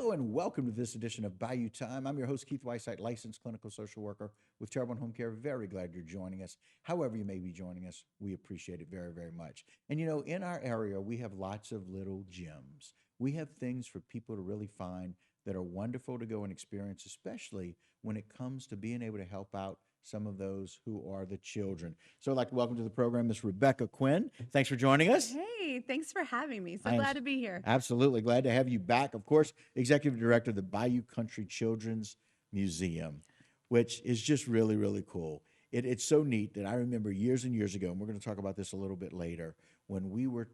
Hello and welcome to this edition of Bayou Time. I'm your host, Keith Whiteside, licensed clinical social worker with Terrebonne Home Care. Very glad you're joining us. However, you may be joining us, we appreciate it very, very much. And you know, in our area, we have lots of little gems. We have things for people to really find that are wonderful to go and experience, especially when it comes to being able to help out some of those who are the children. So I'd like to welcome to the program Miss Rebecca Quinn. Thanks for joining us. Hey, thanks for having me. So I am glad to be here. absolutely glad to have you back. Of course, Executive Director of the Bayou Country Children's Museum, which is just really, really cool. It's so neat that I remember years and years ago, and we're going to talk about this a little bit later, when we were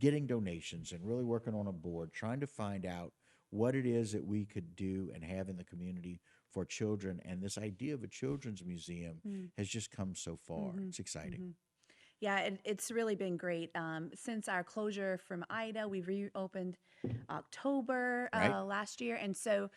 getting donations and really working on a board, trying to find out what it is that we could do and have in the community for children. And this idea of a children's museum has just come so far. It's exciting. Yeah, it's really been great. Since our closure from Ida, we've reopened October Right? last year. And so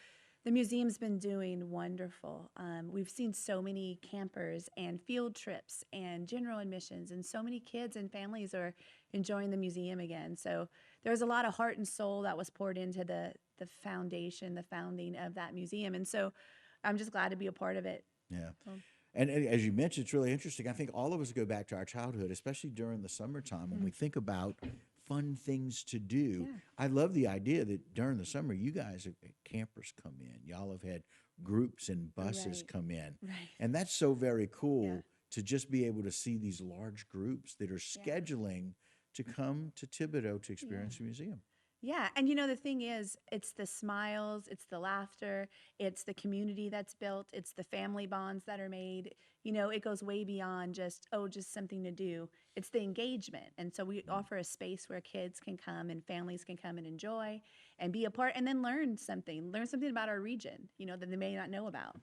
the museum's been doing wonderful. We've seen so many campers and field trips and general admissions, and so many kids and families are enjoying the museum again. So there's a lot of heart and soul that was poured into the foundation, the founding of that museum. And so I'm just glad to be a part of it. Yeah. So, And as you mentioned, it's really interesting. I think all of us go back to our childhood, especially during the summertime when we think about fun things to do. Yeah. I love the idea that during the summer, you guys have campers come in. Y'all have had groups and buses Right. come in. Right. And that's so very cool Yeah. to just be able to see these large groups that are Yeah. scheduling to come to Thibodeau to Yeah. experience the museum. Yeah. And you know, the thing is, it's the smiles, it's the laughter, it's the community that's built, it's the family bonds that are made. You know, it goes way beyond just, oh, just something to do. It's the engagement. And so we offer a space where kids can come and families can come and enjoy and be a part and then learn something about our region, you know, that they may not know about.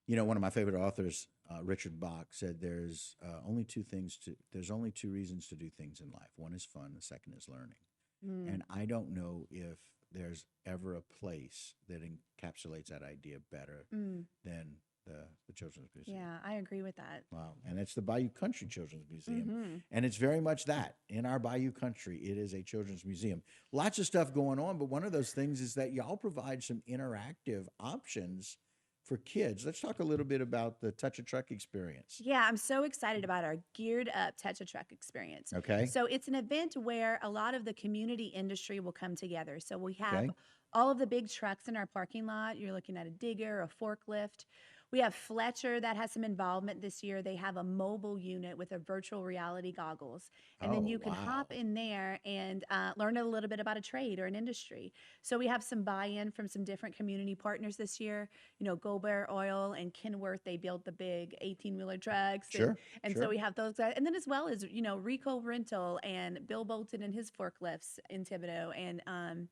You know, one of my favorite authors, Richard Bach, said there's only two reasons to do things in life. One is fun, the second is learning. Mm, And I don't know if there's ever a place that encapsulates that idea better mm. than the Children's Museum. Yeah, I agree with that. Wow. And it's the Bayou Country Children's Museum. Mm-hmm. And it's very much that. In our Bayou Country, it is a children's museum. Lots of stuff going on, but one of those things is that y'all provide some interactive options for kids. Let's talk a little bit about the Touch a Truck experience. Yeah, I'm so excited about our Geared Up Tetra Truck experience. Okay? So it's an event where a lot of the community industry will come together. So we have Okay? all of the big trucks in our parking lot. You're looking at a digger, a forklift. We have Fletcher that has some involvement this year. They have a mobile unit with a virtual reality goggles. And then Oh, you can wow. hop in there and learn a little bit about a trade or an industry. So we have some buy-in from some different community partners this year. You know, Go Bear Oil and Kenworth, they build the big 18-wheeler trucks. Sure. And so Sure. we have those guys. And then as well as, you know, Rico Rental and Bill Bolton and his forklifts in Thibodeau. And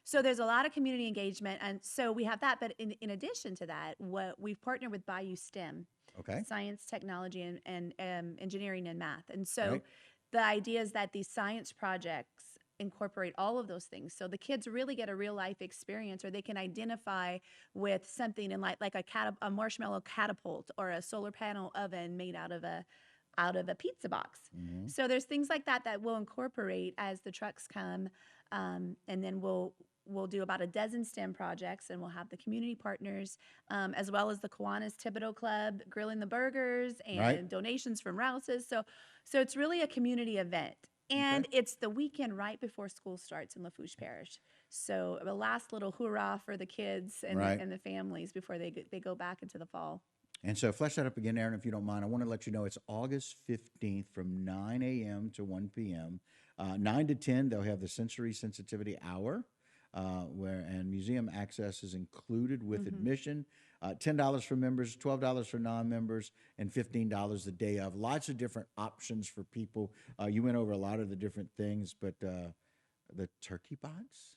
so there's a lot of community engagement. And so we have that. But in addition to that, what we've partnered with Bayou STEM, Okay? science, technology, and engineering and math. And All so right? the idea is that these science projects incorporate all of those things. So the kids really get a real life experience, or they can identify with something in like a marshmallow catapult or a solar panel oven made out of a pizza box. Mm-hmm. So there's things like that that we'll incorporate as the trucks come, and then we'll do about a dozen STEM projects, and we'll have the community partners, as well as the Kiwanis Thibodeau Club grilling the burgers Right? and donations from Rouse's. So it's really a community event. Okay. And it's the weekend right before school starts in Lafourche Parish. So the last little hurrah for the kids and Right. the families before they go back into the fall. And so flesh that up again, Aaron, if you don't mind. I want to let you know it's August 15th from 9 a.m. to 1 p.m. 9 to 10, they'll have the sensory sensitivity hour, and museum access is included with Mm-hmm. admission. $10 for members, $12 for non-members, and $15 the day of. Lots of different options for people. You went over a lot of the different things, but the turkey bots?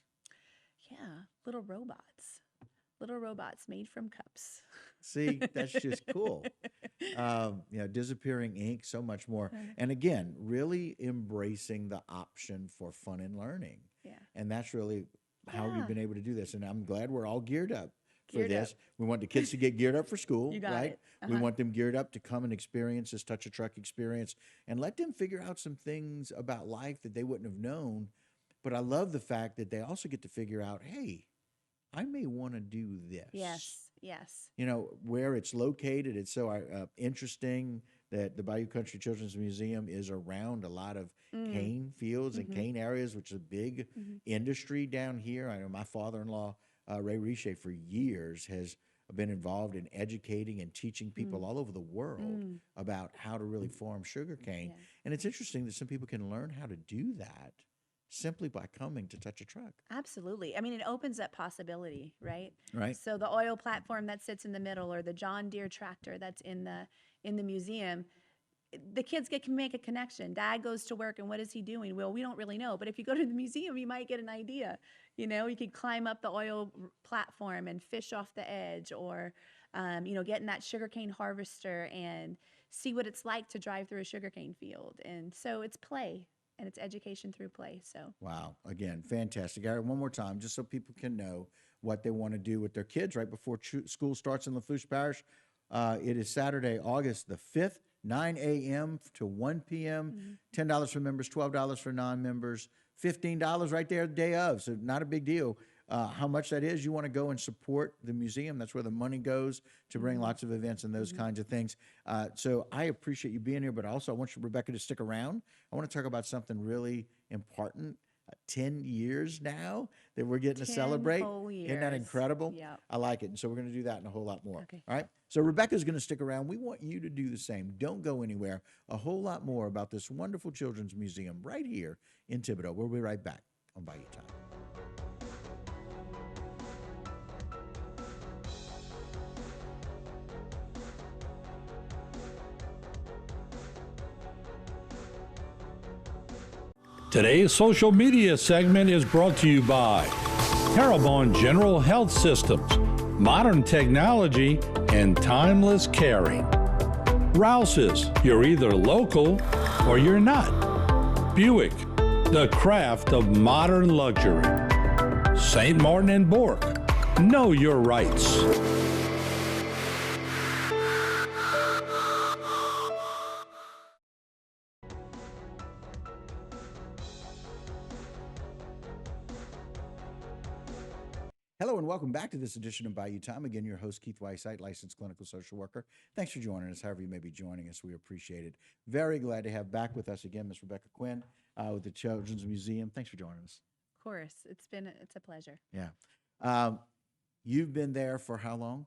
Yeah, little robots made from cups. See, that's just cool. Disappearing ink, so much more. Right. And again, really embracing the option for fun and learning. Yeah. And that's really how Yeah. we've been able to do this. And I'm glad we're all geared up for Geared up. this. We want the kids to get geared up for school, You got right? it. We Uh-huh. want them geared up to come and experience this Touch a Truck experience and let them figure out some things about life that they wouldn't have known. But I love the fact that they also get to figure out, hey, I may want to do this. Yes, yes. You know, where it's located, it's so interesting that the Bayou Country Children's Museum is around a lot of Mm, cane fields and mhm, cane areas, which is a big mhm, industry down here. I know my father-in-law, Ray Riche, for years has been involved in educating and teaching mm, people all over the world mm, about how to really farm sugarcane. yeah. And it's interesting that some people can learn how to do that simply by coming to touch a truck, Absolutely. I mean, it opens up possibility, right? right? So the oil platform that sits in the middle, or the John Deere tractor that's in the museum, the kids can make a connection. Dad goes to work, and what is he doing? Well, we don't really know. But if you go to the museum, you might get an idea. You could climb up the platform and fish off the edge, or get in that sugarcane harvester and see what it's like to drive through a sugarcane field. And so it's play, and it's education through play. So Wow. Again, fantastic. All right, one more time, just so people can know what they want to do with their kids right before school starts in Lafourche Parish. It is Saturday, August the 5th, 9 a.m. to 1 p.m. mhm. $10 for members, $12 for non-members, $15 right there the day of. So not a big deal. How much that is, you want to go and support the museum. That's where the money goes to bring Mhm. lots of events and those Mhm. kinds of things. So I appreciate you being here, but also I want you, Rebecca, to stick around. I want to talk about something really important. 10 years now that we're getting to 10 celebrate. whole Isn't that years. incredible? Yep. I like it. And so we're going to do that and a whole lot more. Okay. All right. So Rebecca's going to stick around. We want you to do the same. Don't go anywhere. A whole lot more about this wonderful children's museum right here in Thibodeau. We'll be right back on Bayou Time. Today's social media segment is brought to you by Terrebonne General Health Systems, modern technology, and timeless caring. Rouse's, you're either local or you're not. Buick, the craft of modern luxury. St. Martin and Bourke, know your rights. Hello and welcome back to this edition of Bayou Time. Again, your host, Keith Whiteside, licensed clinical social worker. Thanks for joining us, however you may be joining us. We appreciate it. Very glad to have back with us again Miss Rebecca Quinn with the Children's Museum. Thanks for joining us. Of course. It's a pleasure. Yeah. Um, you've been there for how long?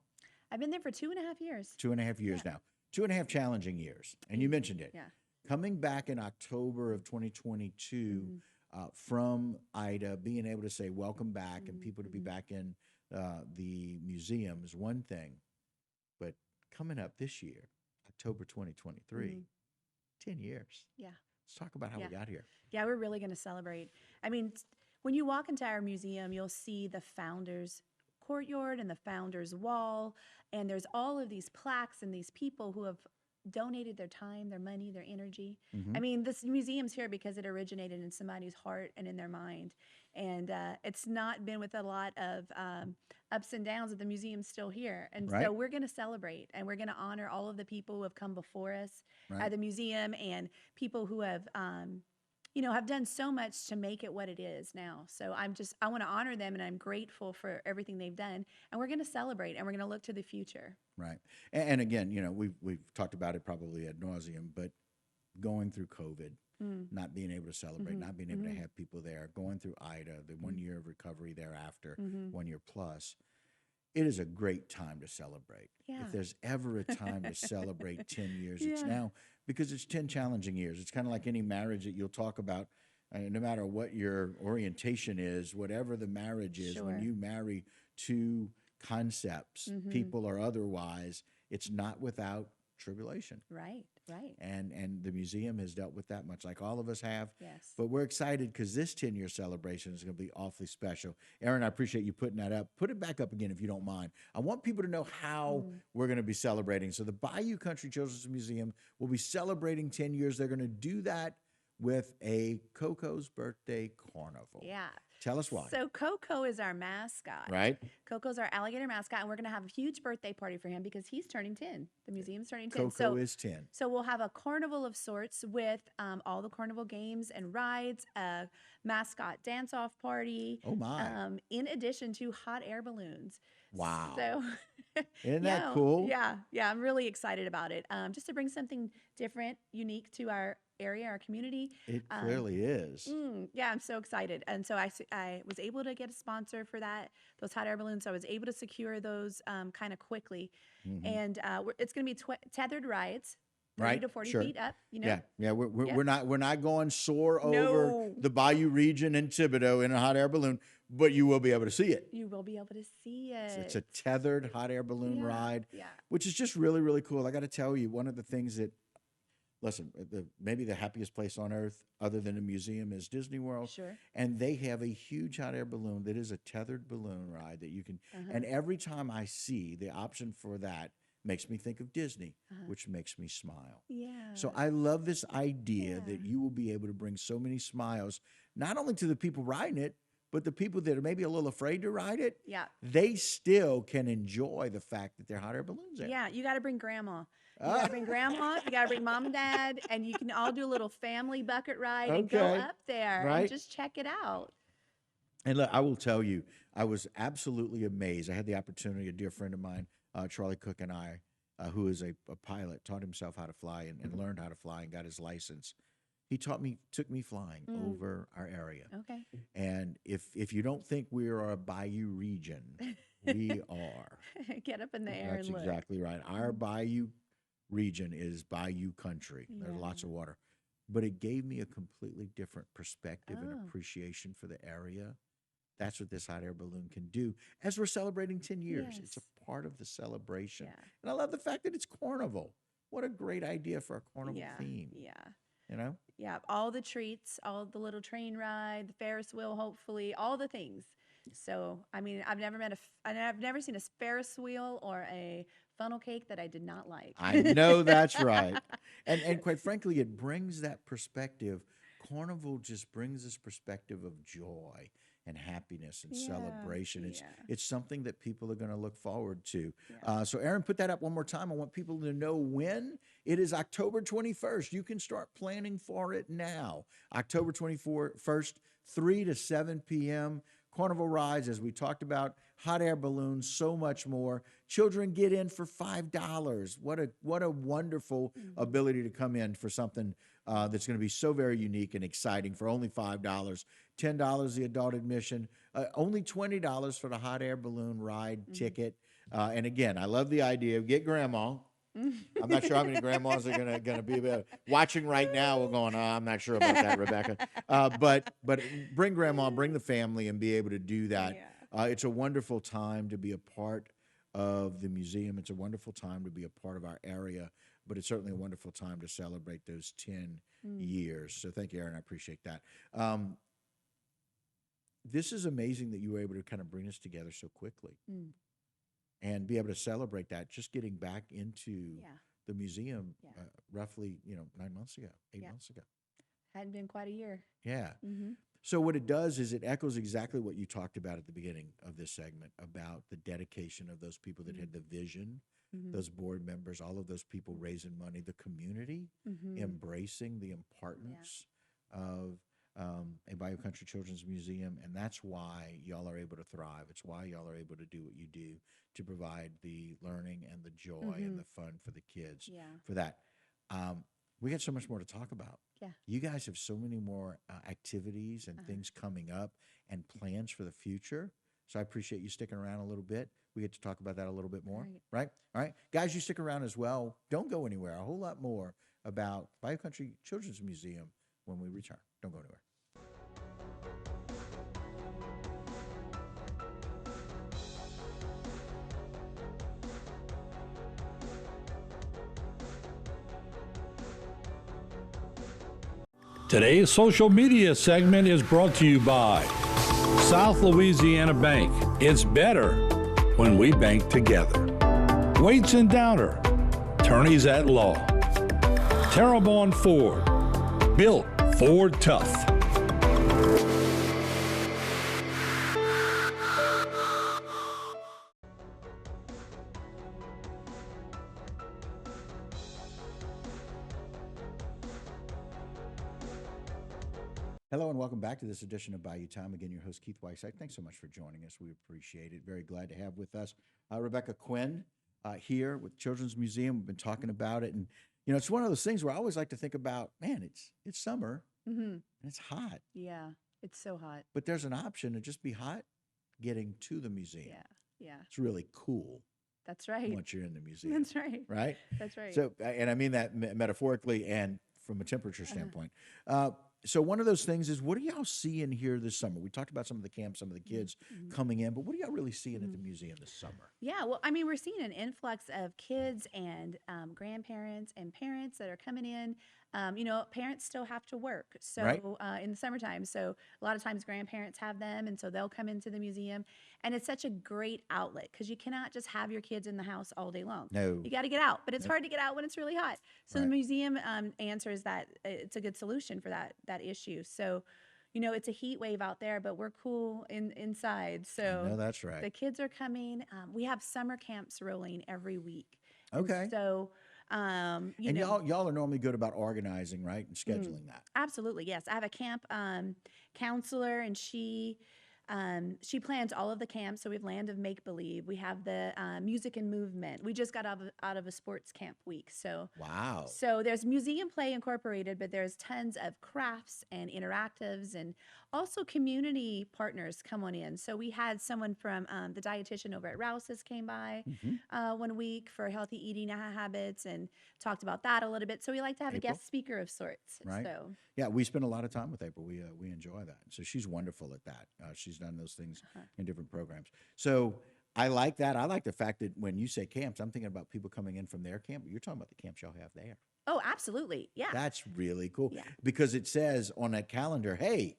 I've been there for 2.5 years. 2.5 years Yeah. now. 2.5 challenging years. And you mentioned it. Yeah. Coming back in October of 2022 Mhm. from Ida, being able to say welcome back and Mhm. people to be Mhm. back in the museum is one thing. But coming up this year, October 2023, Mhm. 10 years. Yeah. Let's talk about how we Yeah. got here. Yeah, we're really going to celebrate. I mean, when you walk into our museum, you'll see the founders courtyard and the founders wall, and there's all of these plaques and these people who have donated their time, their money, their energy. Hmm. I mean, this museum's here because it originated in somebody's heart and in their mind. And it's not been with a lot of ups and downs, but the museum's still here. And Right? so we're going to celebrate, and we're going to honor all of the people who have come before us Right. at the museum, and people who have have done so much to make it what it is now. So I want to honor them, and I'm grateful for everything they've done. And we're going to celebrate, and we're going to look to the future. Right. And again, we've talked about it probably ad nauseum, but going through COVID, Mm. not being able to celebrate, Mhm. not being able to Mhm. have people there, going through Ida, the 1 year of recovery thereafter, Mhm. 1 year plus, it is a great time to celebrate. Yeah. If there's ever a time to celebrate 10 years, it's Yeah. now, because it's 10 challenging years. It's kind of like any marriage that you'll talk about. No matter what your orientation is, whatever the marriage is, when Sure. you marry two concepts, Mhm. people or otherwise, it's not without tribulation. Right. Right. And the museum has dealt with that much, like all of us have. Yes. But we're excited because this 10-year celebration is going to be awfully special. Aaron, I appreciate you putting that up. Put it back up again if you don't mind. I want people to know how we're going to be celebrating. So the Bayou Country Children's Museum will be celebrating 10 years. They're going to do that with a Coco's birthday carnival. Yeah. Tell us why. So Coco is our mascot. Right? Coco's our alligator mascot, and we're going to have a huge birthday party for him because he's turning 10. The museum's turning 10. Coco is 10. So we'll have a carnival of sorts with all the carnival games and rides, a mascot dance-off party. Oh, my. In addition to hot air balloons. Wow. So, Isn't that cool? Yeah, I'm really excited about it. Just to bring something different, unique to our area, our community. It clearly is. Yeah, I'm so excited. And so I was able to get a sponsor for that, those hot air balloons. So I was able to secure those kind of quickly. And it's going to be tethered rides. 30 Right, to 40 sure. feet up, you know? Yeah. We're not going soar over No. the Bayou region in Thibodeau in a hot air balloon, but you will be able to see it. You will be able to see it. It's a tethered hot air balloon ride, Yeah. which is just really, really cool. I got to tell you, one of the things that, listen, maybe the happiest place on earth other than a museum is Disney World. Sure. And they have a huge hot air balloon that is a tethered balloon ride that you can, and every time I see the option for that, makes me think of Disney, which makes me smile. Yeah. So I love this idea that you will be able to bring so many smiles, not only to the people riding it, but the people that are maybe a little afraid to ride it. Yeah. They still can enjoy the fact that there are hot air balloons there. Yeah, you got to bring grandma. You got to bring grandma, you got to bring mom and dad, and you can all do a little family bucket ride and go Okay. up there Right. and just check it out. And look, I will tell you, I was absolutely amazed. I had the opportunity, a dear friend of mine, Charlie Cook, and I, who is a pilot, taught himself how to fly and learned how to fly and got his license. He took me flying over our area. Okay. And if you don't think we are a Bayou region, we are. Get up in the air That's and look. exactly right. Our Bayou region is Bayou country. There's lots of water. But it gave me a completely different perspective and appreciation for the area. That's what this hot air balloon can do as we're celebrating 10 years. It's a part of the celebration. Yeah. And I love the fact that it's carnival. What a great idea for a carnival theme. Yeah. You know? Yeah. All the treats, all the little train ride, the Ferris wheel, hopefully, all the things. So, I mean, I've never seen a Ferris wheel or a funnel cake that I did not like. I know that's right. And quite frankly, it brings that perspective. Carnival just brings this perspective of joy and happiness and celebration. It's something that people are going to look forward to. So Aaron, put that up one more time. I want people to know when. It is October 21st. You can start planning for it now. October 21st, 3 to 7 p.m. Carnival rides, as we talked about, hot air balloons, so much more. Children get in for $5. What a wonderful ability to come in for something that's going to be so very unique and exciting for only $5. $10 the adult admission, only $20 for the hot air balloon ride ticket. And again, I love the idea of get grandma. I'm not sure how many grandmas are gonna be watching right now. We're going, I'm not sure about that, Rebecca. But bring grandma, bring the family, and be able to do that. It's a wonderful time to be a part of the museum. It's a wonderful time to be a part of our area, but it's certainly a wonderful time to celebrate those 10 years. So thank you, Aaron. I appreciate that. This is amazing that you were able to kind of bring us together so quickly. And be able to celebrate that, just getting back into the museum roughly, 9 months ago, 8 months ago. Hadn't been quite a year. Yeah. So what it does is it echoes exactly what you talked about at the beginning of this segment about the dedication of those people that had the vision, those board members, all of those people raising money, the community embracing the importance of a Bayou Country Children's Museum, and that's why y'all are able to thrive. It's why y'all are able to do what you do to provide the learning and the joy and the fun for the kids. For that, we got so much more to talk about. You guys have so many more activities and things coming up and plans for the future. So I appreciate you sticking around a little bit. We get to talk about that a little bit more, right? All right, guys, you stick around as well. Don't go anywhere. A whole lot more about Bayou Country Children's Museum when we return. Don't go anywhere. Today's social media segment is brought to you by South Louisiana Bank. It's better when we bank together. Waits and Downer, attorneys at law. Terrebonne Ford, built Ford Tough. Hello and welcome back to this edition of Bayou Time. Again, your host, Keith Whiteside. Thanks so much for joining us. We appreciate it. Very glad to have with us Rebecca Quinn here with Children's Museum. We've been talking about it. And, you know, it's one of those things where I always like to think about, man, it's summer and it's hot. Yeah, it's so hot. But there's an option to just be hot getting to the museum. Yeah, yeah, It's really cool that's right. once you're in the museum. That's right. Right? That's right. So, and I mean that metaphorically and from a temperature standpoint. So one of those things is, what do y'all see in here this summer? We talked about some of the camps, some of the kids coming in, but what are y'all really seeing at the museum this summer? Yeah, well, I mean, we're seeing an influx of kids and grandparents and parents that are coming in. You know, parents still have to work, so Right. In the summertime. So a lot of times grandparents have them, and so they'll come into the museum. And it's such a great outlet because you cannot just have your kids in the house all day long. No. You got to get out, but it's hard to get out when it's really hot. So the Right. museum answers that it's a good solution for that issue. So, you know, it's a heat wave out there, but we're cool inside. So No, that's right. the kids are coming. We have summer camps rolling every week. And Okay. so, you And know, y'all are normally good about organizing, right, and scheduling that. absolutely, yes. I have a camp counselor, and she plans all of the camps. So we have Land of Make Believe. We have the Music and Movement. We just got out of a sports camp week. Wow. So there's museum play incorporated, but there's tons of crafts and interactives, and also community partners come on in. So we had someone from the dietitian over at Rouse's came by 1 week for healthy eating habits and talked about that a little bit. So we like to have April? a guest speaker of sorts. Right. So Yeah, we spend a lot of time with April. We enjoy that. So she's wonderful at that. She's done those things in different programs. So I like that. I like the fact that when you say camps, I'm thinking about people coming in from their camp, but you're talking about the camps y'all have there. oh, absolutely, yeah. That's really cool Yeah. because it says on that calendar, hey,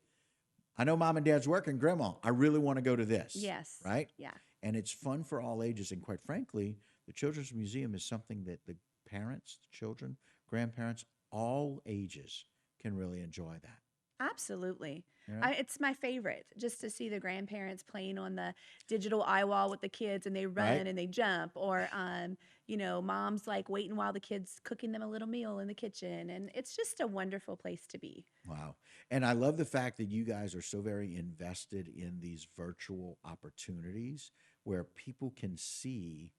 I know mom and dad's working, grandma, I really want to go to this. Yes. Right? Yeah. And it's fun for all ages. And quite frankly, the Children's Museum is something that the parents, children, grandparents, all ages can really enjoy that. Absolutely. Yeah. It's my favorite just to see the grandparents playing on the digital eye wall with the kids and they run Right. and they jump, or, you know, mom's like waiting while the kids cooking them a little meal in the kitchen. And it's just a wonderful place to be. Wow. And I love the fact that you guys are so very invested in these virtual opportunities where people can see,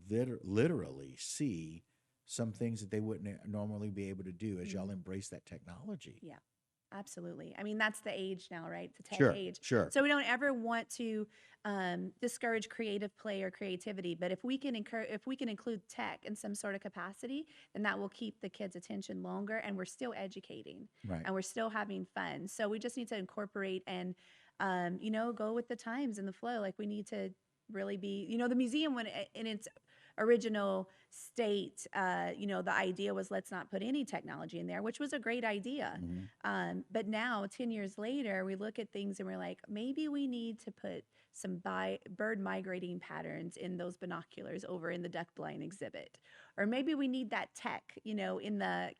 literally see some things that they wouldn't normally be able to do as y'all embrace that technology. Yeah. Absolutely. I mean, that's the age now, right? The tech Sure, age. sure. So we don't ever want to discourage creative play or creativity, but if we can include tech in some sort of capacity, then that will keep the kids' attention longer, and we're still educating, Right. and we're still having fun. So we just need to incorporate and you know, go with the times and the flow. Like we need to really be, you know, the museum when in its original state, you know, the idea was let's not put any technology in there, which was a great idea. But now, 10 years later, we look at things and we're like, maybe we need to put some bird migrating patterns in those binoculars over in the duck blind exhibit, or maybe we need that tech, you know, in the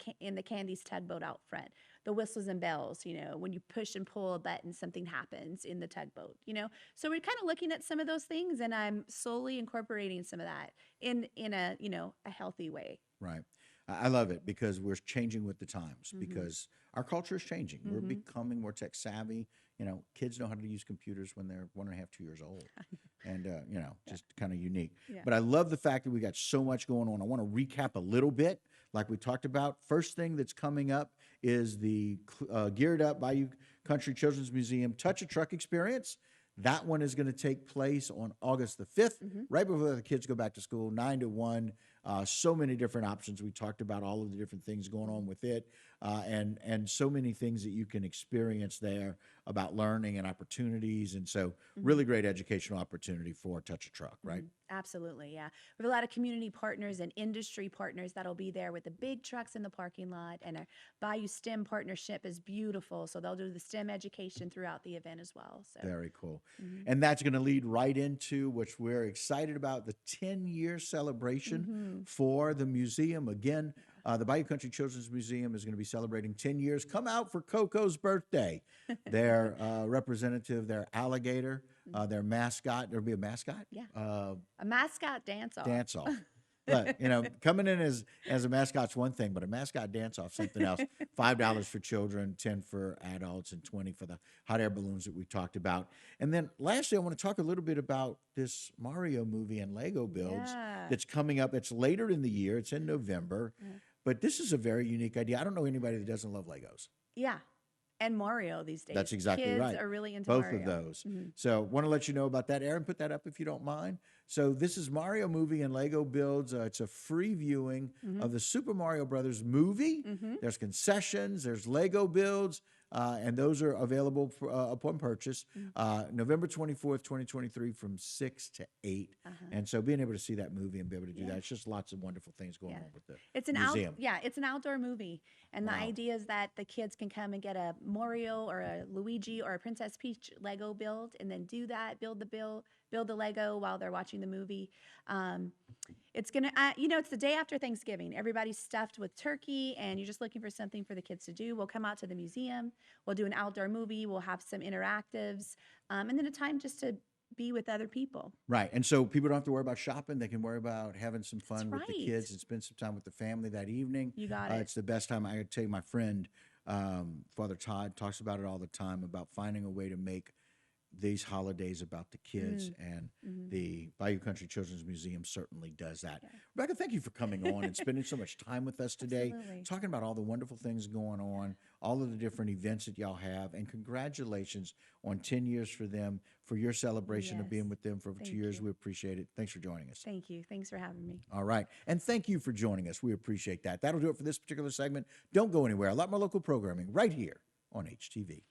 Candy's tugboat out front, the whistles and bells, you know, when you push and pull a button, something happens in the tugboat, you know. So we're kind of looking at some of those things, and I'm slowly incorporating some of that in a, you know, a healthy way. Right. I love it because we're changing with the times because our culture is changing. We're becoming more tech savvy. You know, kids know how to use computers when they're 1.5, 2 years old. And, you know, just kind of unique. Yeah. But I love the fact that we got so much going on. I want to recap a little bit like we talked about. First thing that's coming up is the Geared Up Bayou Country Children's Museum Touch a Truck Experience. That one is going to take place on August the 5th, right before the kids go back to school, 9 to 1. So many different options. We talked about all of the different things going on with it, and so many things that you can experience there about learning and opportunities. And so really great educational opportunity for Touch a Truck, right? Absolutely, yeah. We have a lot of community partners and industry partners that'll be there with the big trucks in the parking lot, and our Bayou STEM partnership is beautiful, so they'll do the STEM education throughout the event as well. So Very cool. And that's going to lead right into, which we're excited about, the 10-year celebration for the museum. Again, The Bayou Country Children's Museum is going to be celebrating 10 years. Come out for Coco's birthday. Their representative, their alligator, their mascot. There'll be a mascot? Yeah. A mascot dance-off. Dance-off. But, coming in as a mascot's one thing, but a mascot dance-off something else. $5 for children, 10 for adults, and 20 for the hot air balloons that we talked about. And then lastly, I want to talk a little bit about this Mario movie and Lego builds that's coming up. It's later in the year. It's in November. But this is a very unique idea. I don't know anybody that doesn't love Legos. Yeah. And Mario these days. That's exactly Kids right. are really into Both Mario. of those. So want to let you know about that. Aaron, put that up if you don't mind. So this is Mario movie and Lego builds. It's a free viewing of the Super Mario Brothers movie. There's concessions. There's Lego builds. And those are available for, upon purchase November 24th, 2023 from 6 to 8. And so being able to see that movie and be able to do that, it's just lots of wonderful things going on with the museum. It's an outdoor movie. And the idea is that the kids can come and get a Mario or a Luigi or a Princess Peach Lego build and then do that, build the Lego while they're watching the movie. It's gonna, it's the day after Thanksgiving. Everybody's stuffed with turkey and you're just looking for something for the kids to do. We'll come out to the museum. We'll do an outdoor movie. We'll have some interactives, and then a time just to be with other people. Right. And so people don't have to worry about shopping. They can worry about having some fun with the right. kids and spend some time with the family that evening. You got it. It's the best time. I gotta tell you, my friend, Father Todd, talks about it all the time, about finding a way to make these holidays about the kids, and the Bayou Country Children's Museum certainly does that. Rebecca, thank you for coming on and spending so much time with us today, talking about all the wonderful things going on, all of the different events that y'all have, and congratulations on 10 years for them, for your celebration of being with them for 2 years. We appreciate it. Thanks for joining us. Thank you. Thanks for having me. All right. And thank you for joining us. We appreciate that. That'll do it for this particular segment. Don't go anywhere. A lot more local programming right here on HTV.